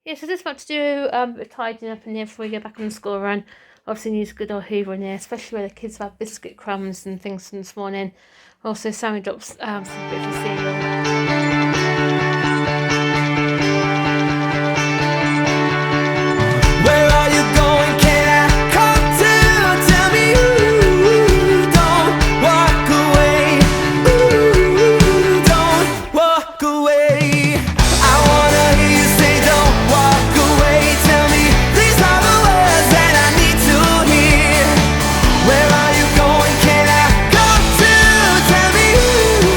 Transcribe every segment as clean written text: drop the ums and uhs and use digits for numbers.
Yeah, so just about to do a bit of tidying up in here before we go back on the school run. Obviously needs a good old hoover in there, especially where the kids have biscuit crumbs and things from this morning. Also, Sammy drops some bits of cereal. Where are you going? Can I come to? Tell me you don't walk away. Ooh, don't walk away. I wanna hear you say don't walk away. Tell me these are the words that I need to hear. Where are you going? Can I come to? Tell me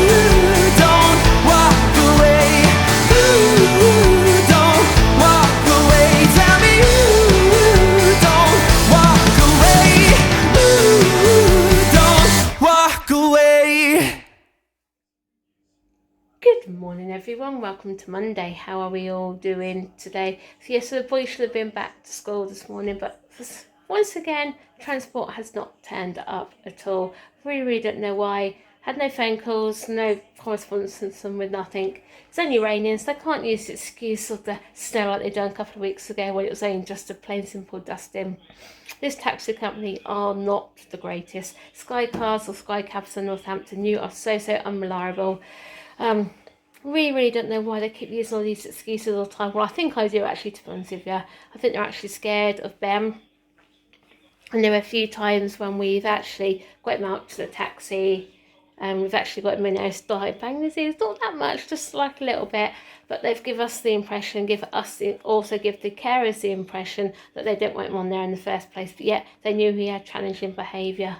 you don't walk away. Ooh, don't walk away. Tell me you don't walk away. Ooh, don't walk away. Good morning, everyone. Welcome to Monday. How are we all doing today? So yes, so the boys should have been back to school this morning, but once again, transport has not turned up at all. Really don't know why. Had no phone calls, no correspondence from them with nothing. It's only raining, so they can't use the excuse of the snow like they done a couple of weeks ago when it was only just a plain simple dusting. This taxi company are not the greatest. Sky Cars or Sky Cabs in Northampton, you are so unreliable. Really don't know why they keep using all these excuses all the time. Well, I think I do actually, to be honest with you. I think they're actually scared of them. And there were a few times when we've actually got him out to the taxi and we've actually got him in there, started banging his ears, not that much, just like a little bit. But they've given us the impression, also give the carers the impression that they don't want him on there in the first place. But yet they knew he had challenging behaviour.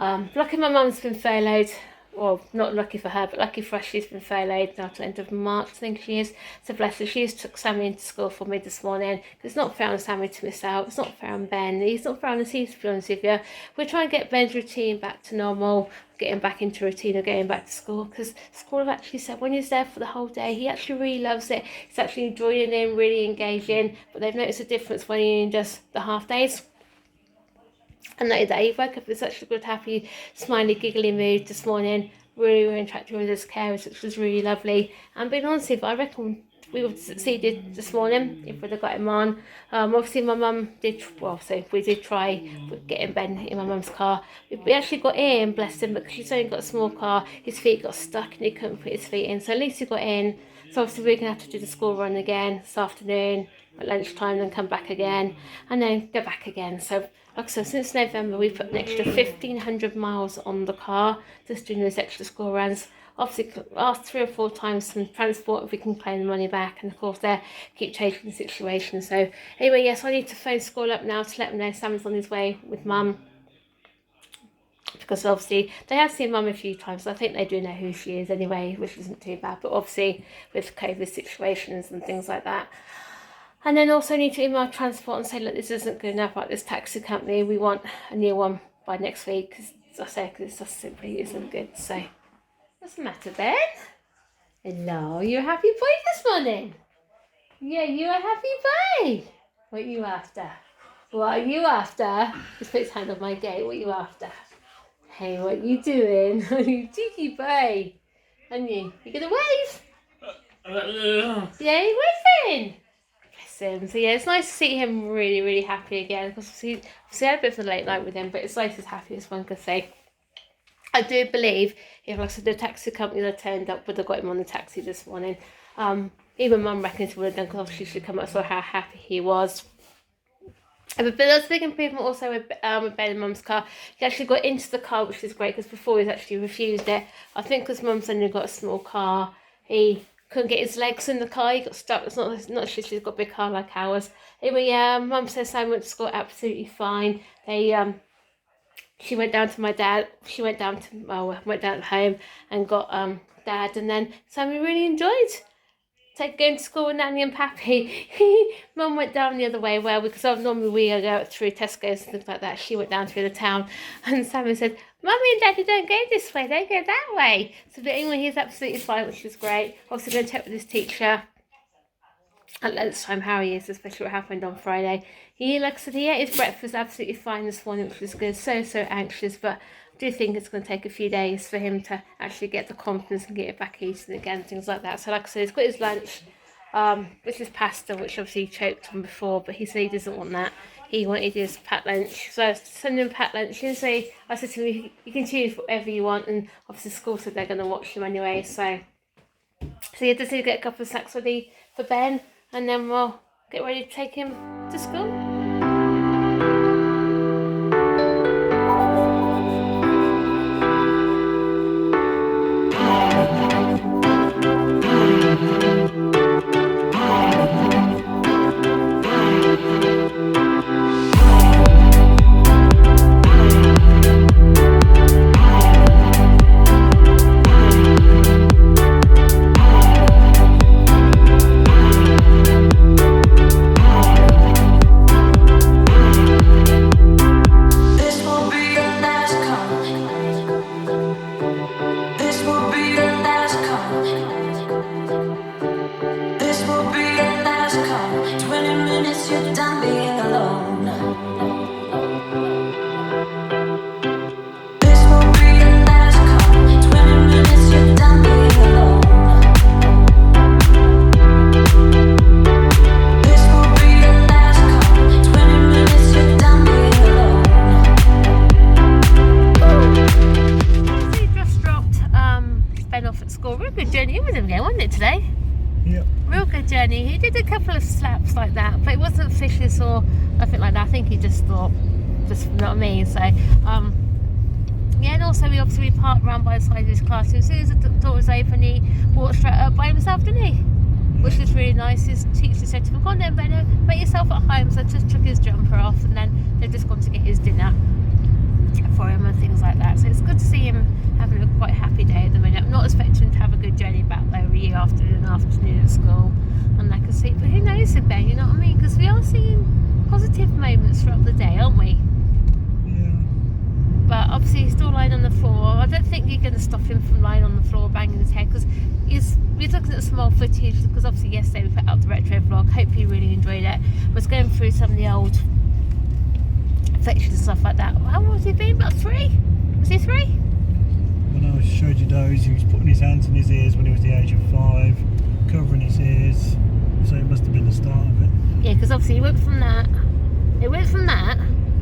Lucky my mum's been furloughed. Well, not lucky for her, but lucky for us, she's been furloughed now to the end of March, I think she is. So bless her, she's took Sammy into school for me this morning. It's not fair on Sammy to miss out. It's not fair on Ben. He's not fair on the team, to be honest with you. We're trying to get Ben's routine back to normal, getting back into routine of going back to school, because school have actually said when he's there for the whole day, he actually really loves it. He's actually joining in, really engaging, but they've noticed a difference when he does the half days. And that day, he woke up in such a good, happy, smiley, giggly mood this morning. Really interacting with his carers, which was really lovely. And being honest with you, I reckon we would have succeeded this morning if we'd have got him on. Obviously, my mum did, well, so we did try getting Ben in my mum's car. We actually got in, bless him, because she's only got a small car. His feet got stuck and he couldn't put his feet in. So at least he got in. So obviously, we're going to have to do the school run again this afternoon at lunchtime, then come back again, and then go back again. So like I said, since November, we've put an extra 1,500 miles on the car, just doing those extra school runs. Obviously, asked 3 or 4 times from transport if we can claim the money back, and of course, they keep changing the situation. So anyway, yes, I need to phone school up now to let them know Sam's on his way with Mum. Because obviously, they have seen Mum a few times. I think they do know who she is anyway, which isn't too bad. But obviously, with COVID situations and things like that. And then also need to email transport and say, look, this isn't good enough, like this taxi company, we want a new one by next week, because as I say, because it just simply isn't good. So, what's the matter, Ben? Hello, you're a happy boy this morning? Yeah, you're a happy boy. What are you after? What are you after? Just put his hand on my gate, what are you after? Hey, what are you doing? You cheeky boy. And you gonna wave? Yeah, you're waving. Him. So yeah, it's nice to see him really happy again, because we had a bit of a late night with him, but it's nice as happy as one could say. I do believe if, like I said, the taxi company that turned up would have got him on the taxi this morning. Even Mum reckons he would have done, because obviously she come up saw how happy he was. But there's a big improvement also with Ben and Mum's car. He actually got into the car, which is great, because before he's actually refused it. I think because Mum's only got a small car, he couldn't get his legs in the car, he got stuck. It's not just he's got a big car like ours. Anyway, Mum says Sam went to school absolutely fine. She went down to my dad. She went down home and got Dad, and then Sammy really enjoyed going to school with Nanny and Pappy. Mum went down the other way, because normally we go through Tesco's and things like that. She went down through the town, and Sammy said, Mummy and Daddy don't go this way, they go that way. So but anyway, he's absolutely fine, which is great. Obviously going to check with his teacher at lunchtime how he is, especially what happened on Friday. He, like I said, he ate his breakfast absolutely fine this morning, which was good. So anxious, but I do think it's going to take a few days for him to actually get the confidence and get it back eating again, things like that. So like I said, he's got his lunch. This is pasta, which obviously he choked on before, but he said he doesn't want that. He wanted his packed lunch, so I sent him packed lunch. And so I said to him, you can choose whatever you want, and obviously school said they're going to watch them anyway. So yeah, just need to get a couple of snacks ready for Ben, and then we'll get ready to take him to school. Journey. He did a couple of slaps like that, but it wasn't vicious or nothing like that. I think he just thought, just not me. So yeah, and also we obviously parked around by the side of his classroom. As soon as the door was open, he walked straight up by himself, didn't he? Which was really nice. His teacher said to him, "Go on then, Benno, make yourself at home." So I just took his jumper off, and then they've just gone to get his dinner for him and things like that. So it's good to see him having a quite happy day at the minute. I'm not expecting to have a good journey back though, really, after an afternoon at school and lack of sleep. But who knows, Ben? You know what I mean? Because we are seeing positive moments throughout the day, aren't we? Yeah. But obviously he's still lying on the floor. I don't think you're going to stop him from lying on the floor banging his head, because we're looking at small footage, because obviously yesterday we put out the retro vlog. Hope you really enjoyed it. I was going through some of the old footage and stuff like that. How old has he been? About 3? Was he 3? When I showed you those, he was putting his hands in his ears when he was the age of 5, covering his ears, so it must have been the start of it. Yeah, because obviously it went from that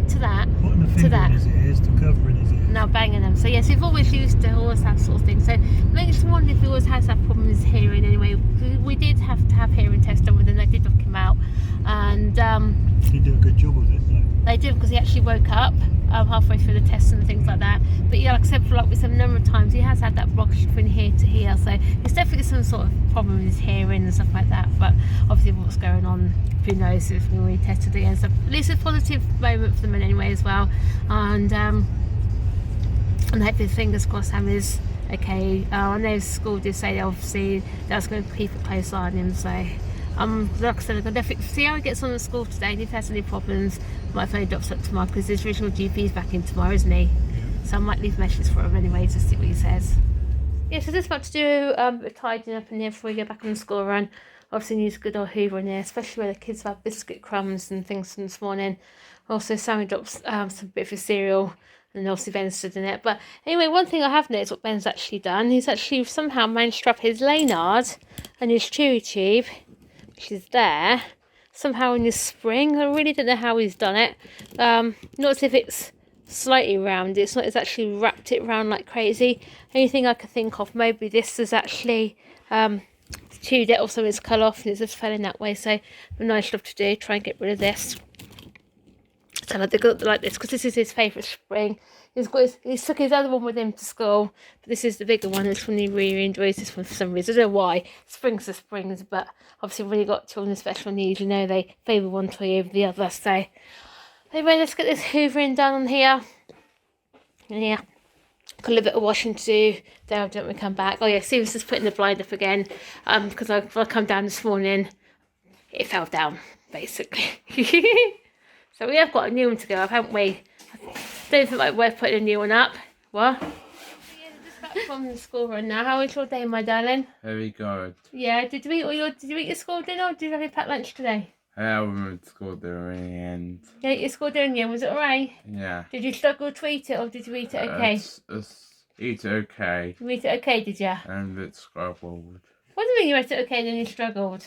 to that, putting the finger in his ears to covering his ears. Now banging them. So yes, we've always used to always have sort of thing. So makes me wonder if he always has that problem with his hearing anyway. We did have to have hearing tests done with him. They did knock him out, and he did a good job of it though. They did, because he actually woke up halfway through the tests and things like that. But yeah, like I said, like we said a number of times, he has had that blockage from ear to ear. So it's definitely some sort of problem with his hearing and stuff like that. But obviously what's going on, who knows if we tested again. So at least a positive moment for them anyway as well. And hopefully, fingers crossed, Sam is okay. I know school did say obviously they was going to keep a close eye on him. So like I said, I'm going to definitely see how he gets on at school today, and if he has any problems, I might phone drops up tomorrow, because his original GP's back in tomorrow, isn't he? So I might leave messages for him anyway to see what he says. Yeah, so just about to do a tidying up in here before we go back on the school run. Obviously needs a good old hoover in there, especially where the kids have had biscuit crumbs and things from this morning. Also Sammy drops some bit of his cereal, and obviously Ben stood in it. But anyway, one thing I have noticed what Ben's actually done, he's actually somehow managed to wrap his Laynard and his chewy tube, which is there, somehow in his spring. I really don't know how he's done it. Not as if it's slightly round, it's not, it's actually wrapped it round like crazy. Anything I could think of, maybe this is actually chewed it off, so it's cut off and it's just fell in that way. So a nice job to do, try and get rid of this. So I got like this because this is his favourite spring. He took his other one with him to school, but this is the bigger one. This one he really enjoys this one for some reason. I don't know why. Springs are springs, but obviously when you've got children with special needs, you know they favour one toy over the other. So anyway, let's get this hoovering done on here. And yeah, got a little bit of washing to do. Then don't we come back? Oh yeah, Stevenson's putting the blind up again. Because I come down this morning, it fell down basically. So we have got a new one to go up, haven't we? Don't think like we're putting a new one up. What? So yeah, just back from the school run now. How was your day, my darling? Very good. Yeah, did you eat your school dinner, or did you have your packed lunch today? I went to school there in the end. Yeah, your school dinner, yeah, was it alright? Yeah. Did you struggle to eat it, or did you eat it okay? Eat it okay. You eat it okay, did you? And it's scrabbled. What do you mean you ate it okay and then you struggled?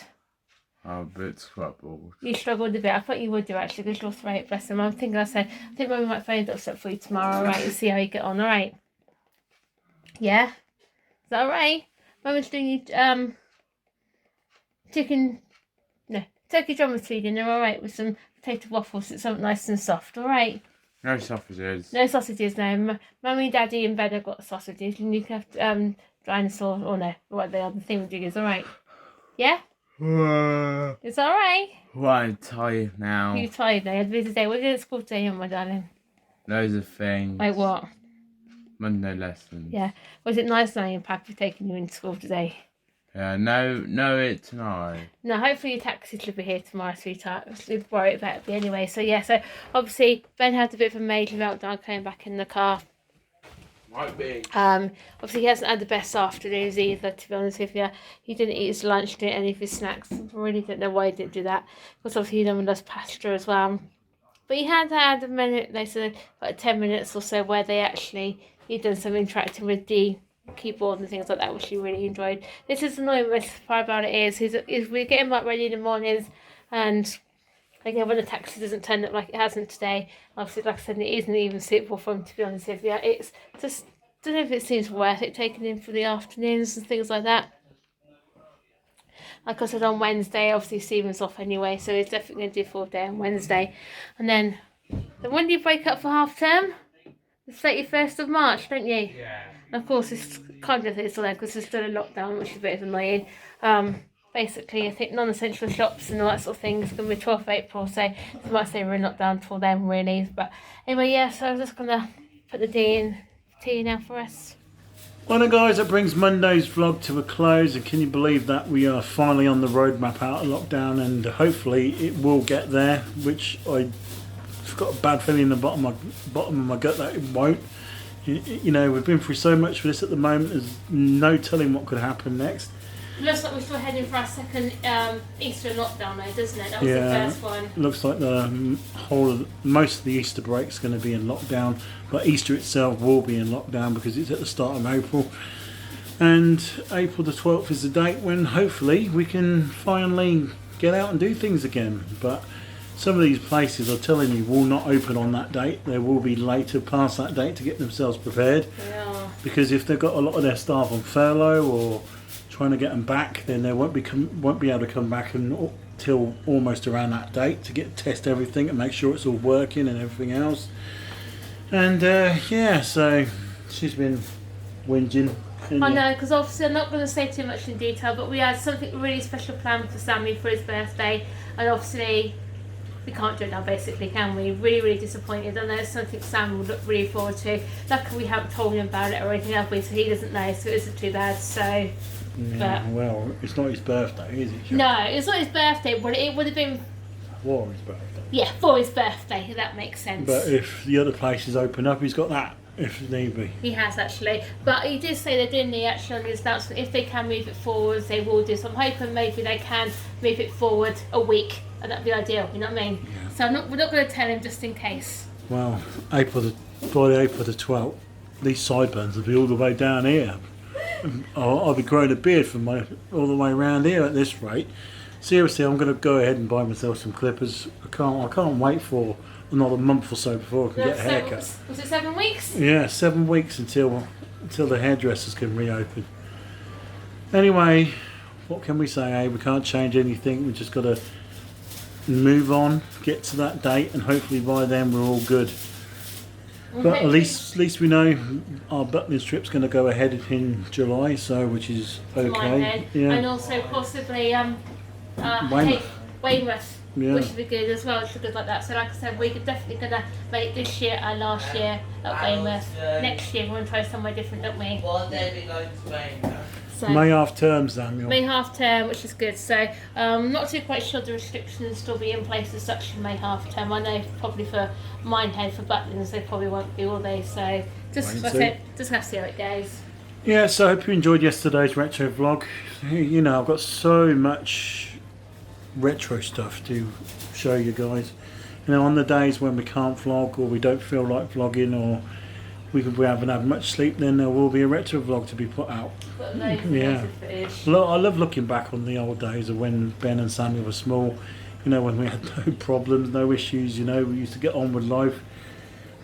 I'm a bit troubled. You struggled a bit. I thought you would do actually, because your throat, bless him. I'm thinking, I think Mummy might phone doctor up for you tomorrow, alright, and see how you get on, alright? Yeah? Is that alright? Mummy's doing you, turkey drummer for dinner, alright, with some potato waffles. It's something nice and soft, alright? No sausages. No sausages, no. Mummy and Daddy in bed have got sausages, and you can have, dinosaur, or no, what they are, the thingamajiggies, alright? Yeah? It's alright? Right, I'm tired now. You're tired now, you had a busy day. What did you do at school today, my darling? Loads of things. Like what? Monday lessons. Yeah. Was it nice Nanny and Pappy taking you into school today? Yeah, no, it's tonight. No, hopefully your taxi will be here tomorrow, sweetheart. We'd worry about it anyway. So yeah, so obviously Ben had a bit of a major meltdown coming back in the car. Might be. Obviously he hasn't had the best afternoons either, to be honest with you. He didn't eat his lunch, didn't eat any of his snacks. I really don't know why he didn't do that. Because obviously he done loves pasta as well. But he had had a minute, they said like 10 minutes or so, where he'd done some interacting with the keyboard and things like that, which he really enjoyed. This is annoying, but the part about it is we get him up ready in the mornings, and again when the taxi doesn't turn up like it hasn't today, obviously like I said, it isn't even suitable for him, to be honest with you. It's just, I don't know if it seems worth it taking him for the afternoons and things like that. Like I said, on Wednesday, obviously Stephen's off anyway, so he's definitely going to do 4th day on Wednesday. And then when do you break up for half term? The 31st of March, don't you? Yeah. And of course, it's kind of it's there because there's still a lockdown, which is a bit annoying. Basically, I think non-essential shops and all that sort of thing is going to be 12th of April, so you might say we're in lockdown till then, really. But anyway, yeah, so I'm just going to put the tea now for us. Well then guys, that brings Monday's vlog to a close, and can you believe that we are finally on the roadmap out of lockdown, and hopefully it will get there, which I've got a bad feeling in the bottom of my gut that it won't. You know, we've been through so much for this at the moment, there's no telling what could happen next. Looks like we're still heading for our second Easter lockdown though, doesn't it? That was the first one. Looks like most of the Easter break is going to be in lockdown, but Easter itself will be in lockdown because it's at the start of April. And April the 12th is the date when hopefully we can finally get out and do things again. But some of these places, I'm telling you, will not open on that date. They will be later past that date to get themselves prepared. Yeah. Because if they've got a lot of their staff on furlough or trying to get them back, then they won't be able to come back until almost around that date to test everything and make sure it's all working and everything else. And yeah, so she's been whinging. I know, because obviously I'm not going to say too much in detail, but we had something really special planned for Sammy for his birthday, and obviously we can't do it now, basically, can we? Really, really disappointed. I know it's something Sam would look really forward to. Luckily we haven't told him about it or anything, have we? So he doesn't know, so it isn't too bad. So. Yeah, but, well, it's not his birthday, is it? No, it's not his birthday, but it would have been For his birthday. Yeah, for his birthday, if that makes sense. But if the other places open up, he's got that, if need be. He has actually. But he did say they're doing the actual announcement. If they can move it forward, they will do. So I'm hoping maybe they can move it forward a week, and that'd be ideal, you know what I mean? Yeah. So we're not going to tell him just in case. Well, Friday, April the 12th, these sideburns will be all the way down here. I'll be growing a beard from all the way around here at this rate. Seriously, I'm going to go ahead and buy myself some clippers. I can't wait for another month or so before I can get a haircut. Was it 7 weeks? Yeah, 7 weeks until the hairdressers can reopen. Anyway, what can we say, eh? We can't change anything. We just got to move on, get to that date, and hopefully by then we're all good. But at least we know our buttoning trip's going to go ahead in July, so which is okay. Yeah. And also possibly Weymouth, Yeah. which would be good as well. It should look like that. So like I said, we're definitely going to make this year our last year at Weymouth. Next year we're going to try somewhere different, don't we? What day are we going to Spain? So, May half term, Samuel. May half term, which is good. So not too quite sure the restrictions still be in place as such in May half term. I know probably for Minehead, for Butlins, they probably won't be, will they? So just have to see how it goes. Yeah, so I hope you enjoyed yesterday's retro vlog. You know, I've got so much retro stuff to show you guys. You know, on the days when we can't vlog or we don't feel like vlogging or we haven't had much sleep, then there will be a retro vlog to be put out. Got loads Yeah. of footage. I love looking back on the old days of when Ben and Sammy were small. You know, when we had no problems, no issues. You know, we used to get on with life.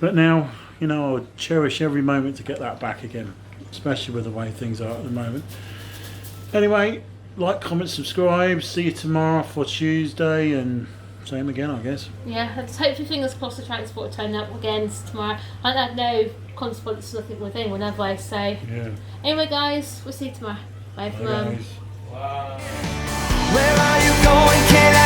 But now, you know, I would cherish every moment to get that back again, especially with the way things are at the moment. Anyway, like, comment, subscribe. See you tomorrow for Tuesday, and same again, I guess. Yeah, let's hopefully fingers crossed the transport will turn up again tomorrow. I have no consequence, nothing with anyone, have I? So, Yeah. anyway, guys, we'll see you tomorrow. Bye for Bye, Mum. guys. Wow. Where are you going? Can I